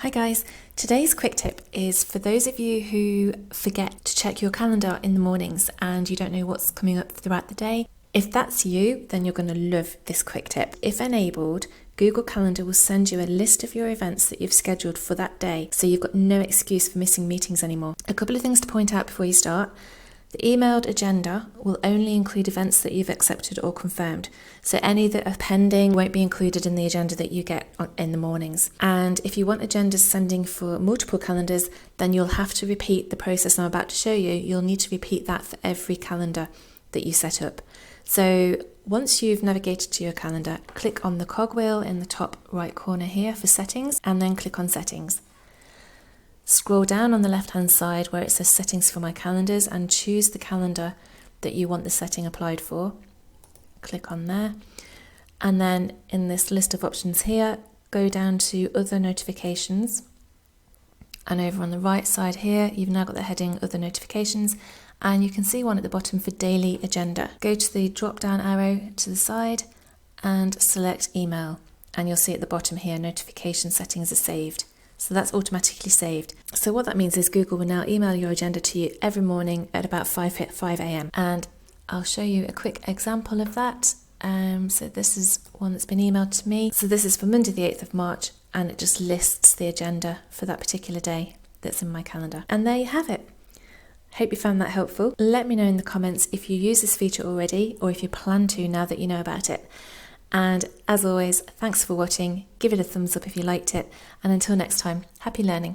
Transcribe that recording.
Hi guys, today's quick tip is for those of you who forget to check your calendar in the mornings and you don't know what's coming up throughout the day. If that's you, then you're going to love this quick tip. If enabled, Google Calendar will send you a list of your events that you've scheduled for that day, so you've got no excuse for missing meetings anymore. A couple of things to point out before you start. The emailed agenda will only include events that you've accepted or confirmed. So any that are pending won't be included in the agenda that you get in the mornings. And if you want agendas sending for multiple calendars, then you'll have to repeat the process I'm about to show you. You'll need to repeat that for every calendar that you set up. So once you've navigated to your calendar, click on the cogwheel in the top right corner here for settings, and then click on settings. Scroll down on the left hand side where it says settings for my calendars and choose the calendar that you want the setting applied for. Click on there, and then in this list of options here, go down to other notifications, and over on the right side here you've now got the heading other notifications, and you can see one at the bottom for daily agenda. Go to the drop down arrow to the side and select email, and you'll see at the bottom here notification settings are saved. So that's automatically saved. So what that means is Google will now email your agenda to you every morning at about 5 a.m. And I'll show you a quick example of that. So this is one that's been emailed to me. So this is for Monday the 8th of March, and it just lists the agenda for that particular day that's in my calendar. And there you have it. Hope you found that helpful. Let me know in the comments if you use this feature already or if you plan to now that you know about it. And as always, thanks for watching. Give it a thumbs up if you liked it. And until next time, happy learning.